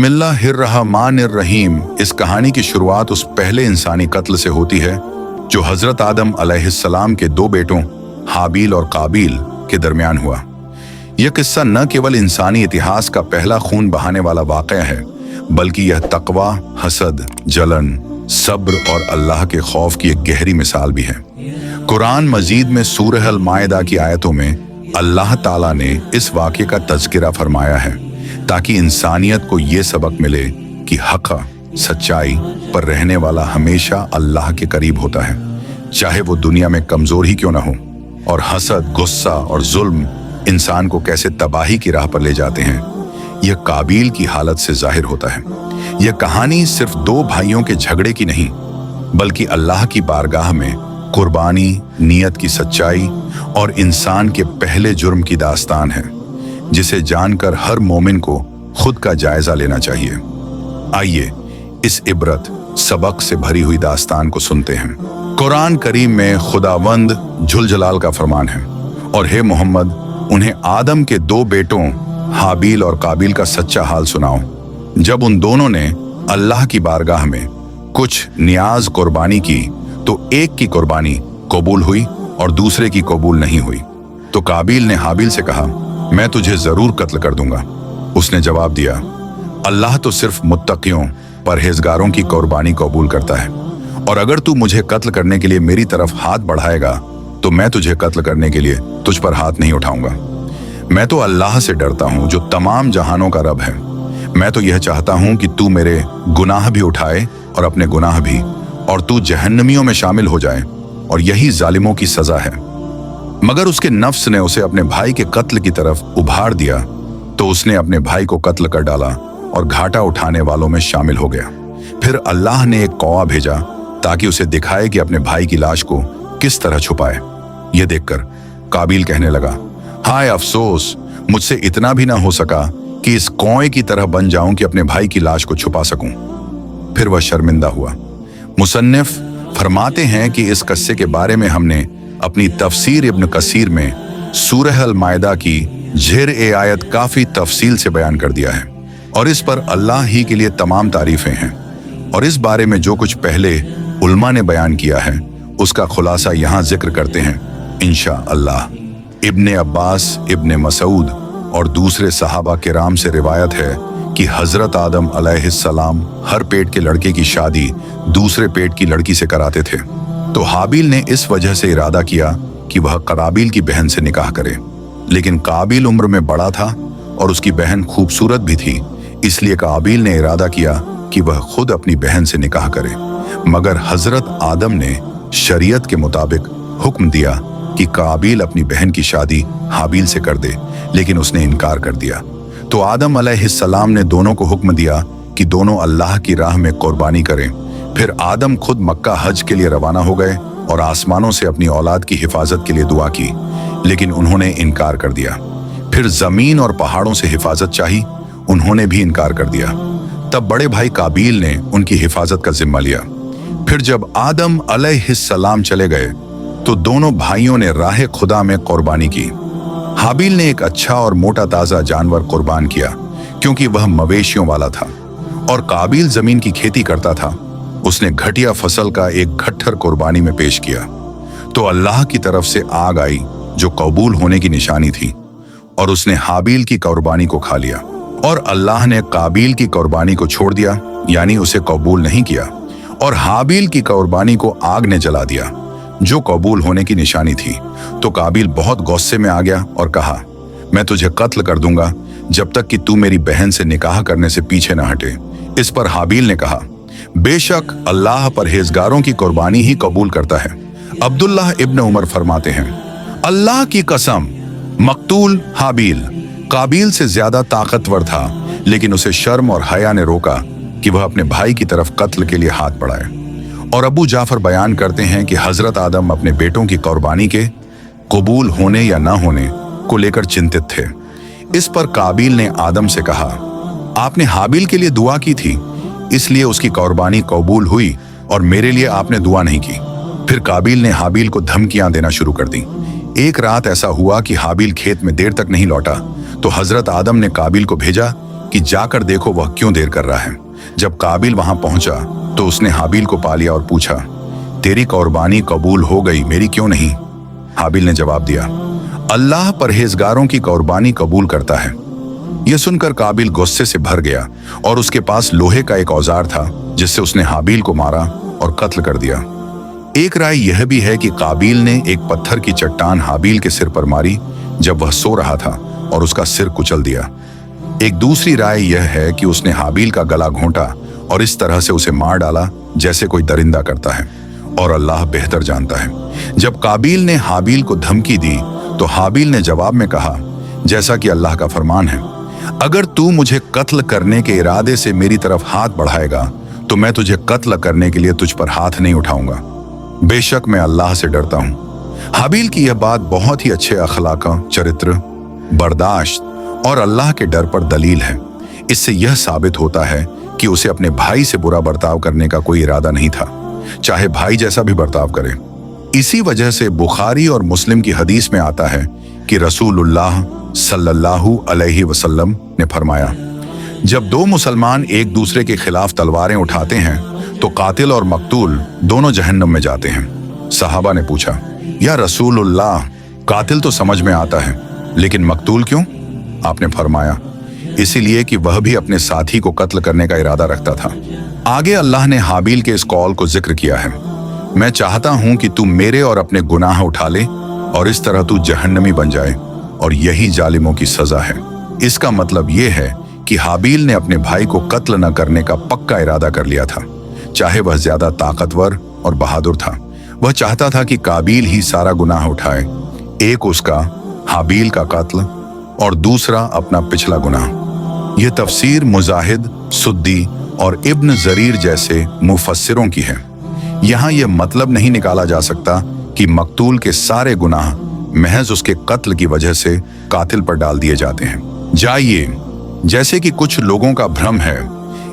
बिस्मिल्लाहिर्रहमानिर्रहीम। इस कहानी की शुरुआत उस पहले इंसानी कत्ल से होती है जो हजरत आदम अलैहिस्सलाम के दो बेटों हाबील और काबील के दरमियान हुआ। यह किस्सा न केवल इंसानी इतिहास का पहला खून बहाने वाला वाक़या है, बल्कि यह तकवा, हसद, जलन, सब्र और अल्लाह के खौफ की एक गहरी मिसाल भी है। कुरान मजीद में सूरह अल माइदा की आयतों में अल्लाह ताला ने इस वाक़े का तज़किरा फरमाया है ताकि इंसानियत को ये सबक मिले कि हक़, सच्चाई पर रहने वाला हमेशा अल्लाह के करीब होता है, चाहे वो दुनिया में कमज़ोर ही क्यों ना हो। और हसद, गुस्सा और जुल्म इंसान को कैसे तबाही की राह पर ले जाते हैं, यह काबील की हालत से जाहिर होता है। यह कहानी सिर्फ दो भाइयों के झगड़े की नहीं, बल्कि अल्लाह की बारगाह में कुर्बानी, नियत की सच्चाई और इंसान के पहले जुर्म की दास्तान है, जिसे जानकर हर मोमिन को खुद का जायजा लेना चाहिए। आइए इस इबरत सबक से भरी हुई दास्तान को सुनते हैं। कुरान करीम में खुदावंद जुलजलाल का फरमान है, और हे मोहम्मद, उन्हें आदम के दो बेटों हाबील और काबील का सच्चा हाल सुनाओ, जब उन दोनों ने अल्लाह की बारगाह में कुछ नियाज कुर्बानी की तो एक की कुर्बानी कबूल हुई और दूसरे की कबूल नहीं हुई। तो काबील ने हाबील से कहा, मैं तुझे जरूर कत्ल कर दूंगा। उसने जवाब दिया, अल्लाह तो सिर्फ मुत्तकियों, परहेजगारों की कुर्बानी कबूल करता है, और अगर तू मुझे कत्ल करने के लिए मेरी तरफ हाथ बढ़ाएगा तो मैं तुझे कत्ल करने के लिए तुझ पर हाथ नहीं उठाऊंगा। मैं तो अल्लाह से डरता हूं जो तमाम जहानों का रब है। मैं तो यह चाहता हूं कि तू मेरे गुनाह भी उठाए और अपने गुनाह भी, और तू जहन्नमियों में शामिल हो जाए, और यही जालिमों की सजा है। मगर उसके नफ्स ने उसे अपने भाई के कत्ल की तरफ उभार दिया, तो उसने अपने भाई को कत्ल कर डाला और घाटा उठाने वालों में शामिल हो गया। फिर अल्लाह ने एक कौवा भेजा ताकि उसे दिखाए कि अपने भाई की लाश को किस तरह छुपाए। यह देखकर काबील कहने लगा, हाय अफसोस, मुझसे इतना भी ना हो सका कि इस कौवे की तरह बन जाऊं कि अपने भाई की लाश को छुपा सकूं। फिर वह शर्मिंदा हुआ। मुसन्निफ फरमाते हैं कि इस किस्से के बारे में हमने अपनी तफसीर इब्न कसीर में सूरह अल माइदा की झेर आयत काफी तफसील से बयान कर दिया है, और इस पर अल्लाह ही के लिए तमाम तारीफें हैं। और इस बारे में जो कुछ पहले उल्मा ने बयान किया है उसका खुलासा यहाँ जिक्र करते हैं इंशा अल्लाह। इब्ने अब्बास, इब्ने मसूद और दूसरे सहाबा किराम से रिवायत है कि हजरत आदम अलैहिस्सलाम हर पेट के लड़के की शादी दूसरे पेट की लड़की से कराते थे। तो हाबील ने इस वजह से इरादा किया कि वह काबील की बहन से निकाह करे, लेकिन काबील उम्र में बड़ा था और उसकी बहन खूबसूरत भी थी, इसलिए काबील ने इरादा किया कि वह खुद अपनी बहन से निकाह करे। मगर हजरत आदम ने शरीयत के मुताबिक हुक्म दिया कि काबील अपनी बहन की शादी हाबील से कर दे, लेकिन उसने इनकार कर दिया। तो आदम अलैहिस्सलाम ने दोनों को हुक्म दिया कि दोनों अल्लाह की राह में कुर्बानी करें। फिर आदम खुद मक्का हज के लिए रवाना हो गए और आसमानों से अपनी औलाद की हिफाजत के लिए दुआ की, लेकिन उन्होंने इनकार कर दिया। फिर जमीन और पहाड़ों से हिफाजत चाही, उन्होंने भी इनकार कर दिया। तब बड़े भाई काबील ने उनकी हिफाजत का जिम्मा लिया। फिर जब आदम अलैहिस्सलाम चले गए तो दोनों भाइयों ने राह खुदा में कुर्बानी की। हाबील ने एक अच्छा और मोटा ताजा जानवर कुर्बान किया क्योंकि वह मवेशियों वाला था, और काबील जमीन की खेती करता था। उसने घटिया फसल का एक गट्ठर कुर्बानी में पेश किया। तो अल्लाह की तरफ से आग आई जो कबूल होने की निशानी थी, और उसने हाबील की कुर्बानी को खा लिया, और अल्लाह ने काबील की कुर्बानी को छोड़ दिया, यानी उसे कबूल नहीं किया, और हाबील की कुर्बानी को आग ने जला दिया जो कबूल होने की निशानी थी। तो काबील बहुत गुस्से में आ गया और कहा, मैं तुझे कत्ल कर दूंगा जब तक कि तू मेरी बहन से निकाह करने से पीछे न हटे। इस पर हाबील ने कहा, बेशक अल्लाह परहेजगारों की कुर्बानी ही कबूल करता है। अब्दुल्लाह इब्न उमर फरमाते हैं, अल्लाह की कसम, मकतूल हाबील काबील से ज्यादा ताकतवर था, लेकिन उसे शर्म और हया ने रोका कि वह अपने भाई की तरफ कत्ल के लिए हाथ बढ़ाए। और अबू जाफर बयान करते हैं कि हजरत आदम अपने बेटों की कुर्बानी के कबूल होने या ना होने को लेकर चिंतित थे। इस पर काबील ने आदम से कहा, आपने हाबील के लिए दुआ की थी, इसलिए उसकी कुर्बानी कबूल हुई, और मेरे लिए आपने दुआ नहीं की। फिर काबील ने हाबील को धमकियां देना शुरू कर दी। एक रात ऐसा हुआ कि हाबील खेत में देर तक नहीं लौटा, तो हजरत आदम ने काबील को भेजा कि जाकर देखो वह क्यों देर कर रहा है। जब काबिल वहां पहुंचा तो उसने हाबिल को पा लिया और पूछा, तेरी कुर्बानी कबूल हो गई, मेरी क्यों नहीं? हाबिल ने जवाब दिया, अल्लाह परहेजगारों की कुर्बानी कबूल करता है। यह सुनकर काबिल गुस्से से भर गया और उसके पास लोहे का एक औजार था जिससे उसने हाबिल को मारा और कत्ल कर दिया। एक राय यह भी है कि काबिल ने एक पत्थर की चट्टान हाबिल के सिर पर मारी जब वह सो रहा था और उसका सिर कुचल दिया। एक दूसरी राय यह है कि उसने हाबिल का गला घोंटा और इस तरह से उसे मार डाला जैसे कोई दरिंदा करता है, और अल्लाह बेहतर जानता है। जब काबिल ने हाबिल को धमकी दी तो हाबिल ने जवाब में कहा, जैसा कि अल्लाह का फरमान है, अगर तू मुझे कत्ल करने के इरादे से मेरी तरफ हाथ बढ़ाएगा तो मैं तुझे कत्ल करने के लिए तुझ पर हाथ नहीं उठाऊंगा। बेशक मैं अल्लाह से डरता हूं। हाबिल की यह बात बहुत ही अच्छे अखलाक, चरित्र, बर्दाश्त और अल्लाह के डर पर दलील है। इससे यह साबित होता है कि उसे अपने भाई से बुरा बर्ताव करने का कोई इरादा नहीं था, चाहे भाई जैसा भी बर्ताव करे। इसी वजह से बुखारी और मुस्लिम की हदीस में आता है कि रसूलुल्लाह सल्लल्लाहु अलैहि वसल्लम ने फरमाया, जब दो मुसलमान एक दूसरे के खिलाफ तलवारें उठाते हैं तो कातिल और मकतूल दोनों जहन्नम में जाते हैं। सहाबा ने पूछा, या रसूलुल्लाह, कातिल तो समझ में आता है लेकिन मकतूल क्यों? आपने फरमाया, इसीलिए कि वह भी अपने साथी को कत्ल करने का इरादा रखता था। आगे अल्लाह ने हाबिल के इस कौल को जिक्र किया है, मैं चाहता हूं कि तू मेरे और अपने गुनाह उठा ले और इस तरह तू जहन्नमी बन जाए, और यही जालिमों की सजा है। इसका मतलब यह है कि हाबिल ने अपने भाई को कत्ल न करने का पक्का इरादा कर लिया था, चाहे वह ज्यादा ताकतवर और बहादुर था। वह चाहता था कि काबिल ही सारा गुनाह उठाए, एक उसका हाबिल का कत्ल और दूसरा अपना पिछला गुनाह। यह तफसीर मुजाहिद, सुद्दी और इब्न जरीर जैसे मुफस्सिरों की है। यहाँ यह मतलब नहीं निकाला जा सकता कि मकतूल के सारे गुनाह महज उसके कत्ल की वजह से कातिल पर डाल दिए जाते हैं। जाइए, जैसे कि कुछ लोगों का भ्रम है,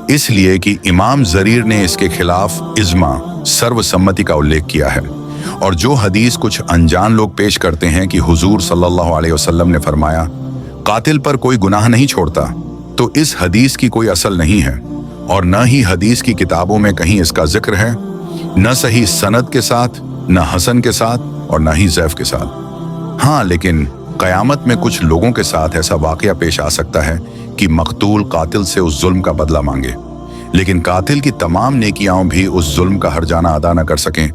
इसलिए कि इमाम जरीर ने इसके खिलाफ इज्मा, सर्वसम्मति का उल्लेख किया है, और जो हदीस कुछ अनजान लोग पेश करते हैं कि हुजूर सल्लल्लाहु अलैहि वसल्लम ने फरमाया, कातिल पर कोई गुनाह नहीं छोड़ता, तो इस हदीस की कोई असल नहीं है, और न ही हदीस की किताबों में कहीं इसका जिक्र है, न सही सनद के साथ, न हसन के साथ, और न ही ज़ैफ के साथ। हाँ, लेकिन क़यामत में कुछ लोगों के साथ ऐसा वाक़या पेश आ सकता है कि मकतूल कातिल से उस जुल्म का बदला मांगे, लेकिन कातिल की तमाम नेकियां भी उस जुल्म का हर्जाना अदा न कर सकें,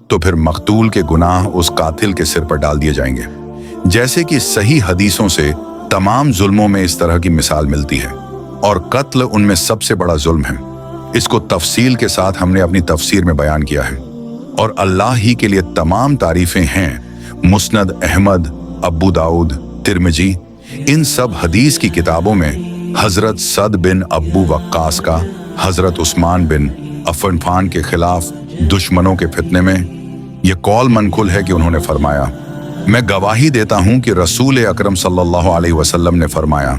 तो फिर मकतूल के गुनाह उस कातिल के सिर पर डाल दिए जाएंगे। जैसे कि सही हदीसों से तमाम जुल्मों में इस तरह की मिसाल मिलती है, और कत्ल उनमें सबसे बड़ा जुल्म है। इसको तफसील के साथ हमने अपनी तफसीर में बयान किया है, और अल्लाह ही के लिए तमाम तारीफें हैं। मुस्नद अहमद, अबू दाऊद, तिरमिजी, इन सब हदीस की किताबों में हजरत सद बिन अब्बू वक्कास का हजरत उस्मान बिन अफनफान के खिलाफ दुश्मनों के फितने में यह कौल मनकुल है कि उन्होंने फरमाया, मैं गवाही देता हूं कि रसूल अकरम सल्लल्लाहु अलैहि वसल्लम ने फरमाया,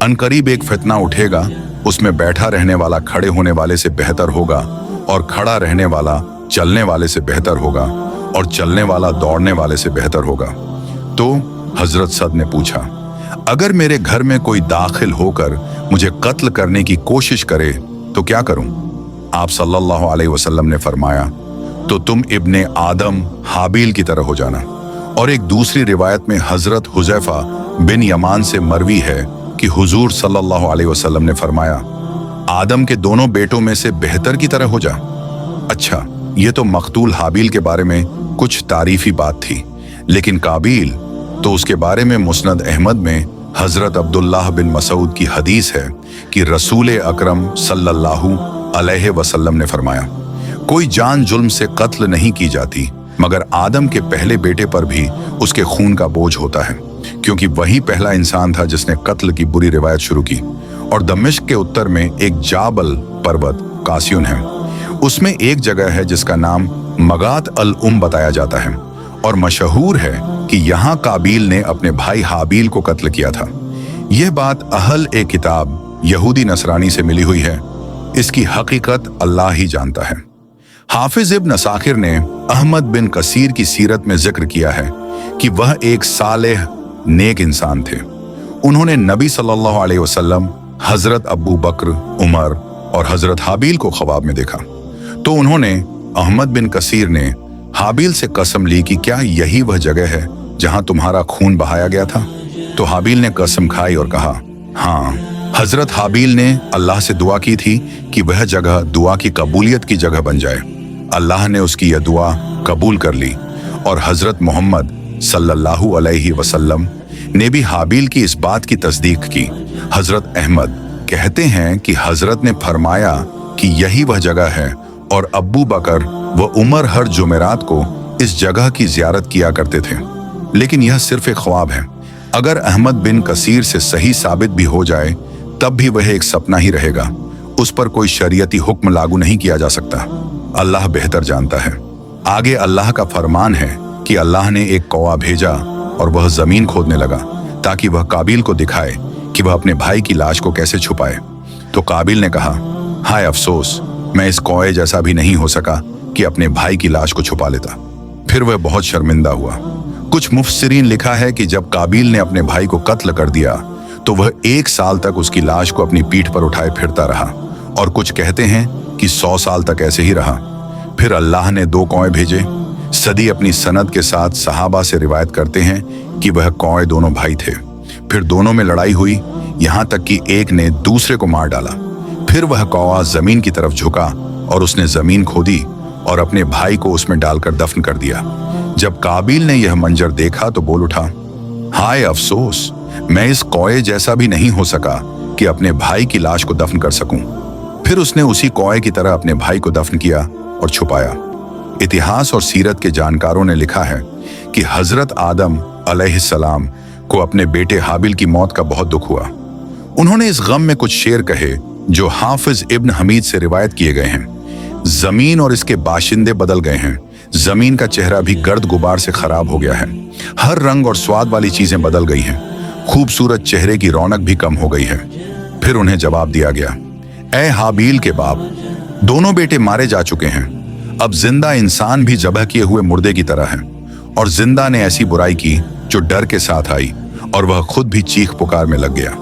अनकरीब एक फितना उठेगा, उसमें बैठा रहने वाला खड़े होने वाले से बेहतर होगा, और खड़ा रहने वाला चलने वाले से बेहतर होगा, और चलने वाला दौड़ने वाले से बेहतर होगा। तो हजरत सद ने पूछा, अगर मेरे घर में कोई दाखिल होकर मुझे कत्ल करने की कोशिश करे तो क्या करूं? आप सल्लल्लाहु अलैहि वसल्लम ने फरमाया, तो तुम इब्ने आदम हाबिल की तरह हो जाना। और एक दूसरी रिवायत में हजरत हुजैफा बिन यमान से मरवी है कि हुजूर सल्लल्लाहु अलैहि वसल्लम ने फरमाया, आदम के दोनों बेटों में से बेहतर की तरह हो जा। अच्छा, ये तो मकतूल हाबिल के बारे में कुछ तारीफी बात थी, लेकिन काबिल तो उसके बारे में मुस्नद अहमद में हजरत अब्दुल्लाह बिन मसूद की हदीस है कि रसूल अकरम सल्लल्लाहु अलैहि वसल्लम ने फरमाया, कोई जान जुल्म से कत्ल नहीं की जाती, मगर आदम के पहले बेटे पर भी उसके खून का बोझ होता है, क्योंकि वही पहला इंसान था जिसने कत्ल की बुरी रिवायत शुरू की। और दमिश्क के उत्तर में एक जाबल पर्वत कासियुन है, उसमें एक जगह है जिसका नाम मगात अल बताया जाता है, और मशहूर है कि यहाँ काबिल ने अपने भाई हाबिल को कत्ल किया था। यह बात अहल ए किताब यहूदी नसरानी से मिली हुई है, इसकी हकीकत अल्लाह ही जानता है। हाफिज इब्न असाकिर ने अहमद बिन कसीर की सीरत में जिक्र किया है कि वह एक सालेह नेक इंसान थे। उन्होंने नबी सल्लल्लाहु अलैहि वसल्लम हजरत अबू बकर, उमर और हजरत हाबील को ख्वाब में देखा। तो उन्होंने, अहमद बिन कसीर ने हाबील से कसम ली कि क्या यही वह जगह है जहां तुम्हारा खून बहाया गया था? तो हाबील ने कसम खाई और कहा, हाँ। हजरत हाबील ने अल्लाह से दुआ की थी कि वह जगह दुआ की कबूलियत की जगह बन जाए। अल्लाह ने उसकी यह दुआ कबूल कर ली और हजरत मोहम्मद सल्लल्लाहु अलैहि वसल्लम ने भी हाबील की इस बात की तस्दीक की। हजरत अहमद कहते हैं कि हजरत ने फरमाया कि यही वह जगह है और अब्बू बकर व उमर हर जुमेरात को इस जगह की जियारत किया करते थे। लेकिन यह सिर्फ एक ख्वाब है। अगर अहमद बिन कसीर से सही साबित भी हो जाए तब भी वह एक सपना ही रहेगा। उस पर कोई शरीयती हुक्म लागू नहीं किया जा सकता। अल्लाह बेहतर जानता है। आगे अल्लाह का फरमान है कि अल्लाह ने एक कौवा भेजा और वह जमीन खोदने लगा ताकि वह काबिल को दिखाए कि वह अपने भाई की लाश को कैसे छुपाए। तो काबिल ने कहा, हाय अफसोस, मैं इस कौवे जैसा भी नहीं हो सका कि अपने भाई की लाश को छुपा लेता। फिर वह बहुत शर्मिंदा हुआ। कुछ मुफस्सिरीन लिखा है कि जब काबिल ने अपने भाई को कत्ल कर दिया तो वह 1 साल तक उसकी लाश को अपनी पीठ पर उठाए फिरता रहा और कुछ कहते हैं कि 100 साल तक ऐसे ही रहा। फिर अल्लाह ने 2 कौवे भेजे। सदी अपनी सनद के साथ सहाबा से रिवायत करते हैं कि वह कौवे दोनों भाई थे। फिर दोनों में लड़ाई हुई, यहाँ तक कि एक ने दूसरे को मार डाला। फिर वह कौवा जमीन की तरफ झुका और उसने जमीन खोदी और अपने भाई को उसमें डालकर दफन कर दिया। जब काबिल ने यह मंजर देखा तो बोल उठा, हाय अफसोस, मैं इस कौवे जैसा भी नहीं हो सका कि अपने भाई की लाश को दफन कर सकूं। फिर उसने उसी कौवे की तरह अपने भाई को दफन किया और छुपाया। इतिहास और सीरत के जानकारों ने लिखा है कि हजरत आदम अलैहिस्सलाम को अपने बेटे हाबिल की मौत का बहुत दुख हुआ। उन्होंने इस गम में कुछ शेर कहे जो हाफिज इब्न हमीद से रिवायत किए गए हैं। जमीन और इसके बाशिंदे बदल गए हैं। जमीन का चेहरा भी गर्द गुबार से खराब हो गया है। हर रंग और स्वाद वाली चीजें बदल गई हैं। खूबसूरत चेहरे की रौनक भी कम हो गई है। फिर उन्हें जवाब दिया गया, ऐ हाबील के बाप, दोनों बेटे मारे जा चुके हैं। अब जिंदा इंसान भी ज़बह किए हुए मुर्दे की तरह है। और जिंदा ने ऐसी बुराई की जो डर के साथ आई और वह खुद भी चीख पुकार में लग गया।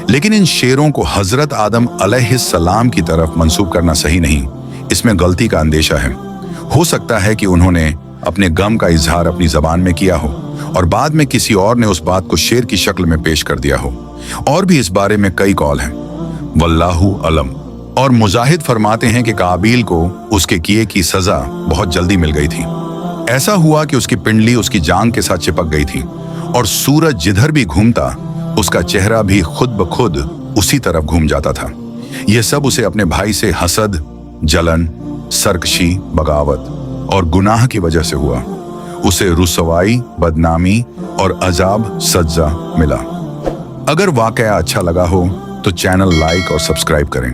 लेकिन इन शेरों को हजरत आदम अलैहिस्सलाम की तरफ मंसूब करना सही नहीं। इसमें गलती का अंदेशा है। हो सकता है कि उन्होंने अपने गम का इजहार अपनी जबान में किया हो और बाद में किसी और ने उस बात को शेर की शक्ल में पेश कर दिया हो। और भी इस बारे में कई कौल हैं, वल्लाहु अलम। और मुजाहिद फरमाते हैं कि काबिल को उसके किए की सजा बहुत जल्दी मिल गई थी। ऐसा हुआ कि उसकी पिंडली उसकी जांग के साथ चिपक गई थी और सूरज जिधर भी घूमता उसका चेहरा भी खुद ब खुद उसी तरफ घूम जाता था। यह सब उसे अपने भाई से हसद, जलन, सरकशी, बगावत और गुनाह की वजह से हुआ। उसे रुसवाई, बदनामी और अजाब सज्जा मिला। अगर वाकया अच्छा लगा हो तो चैनल लाइक और सब्सक्राइब करें।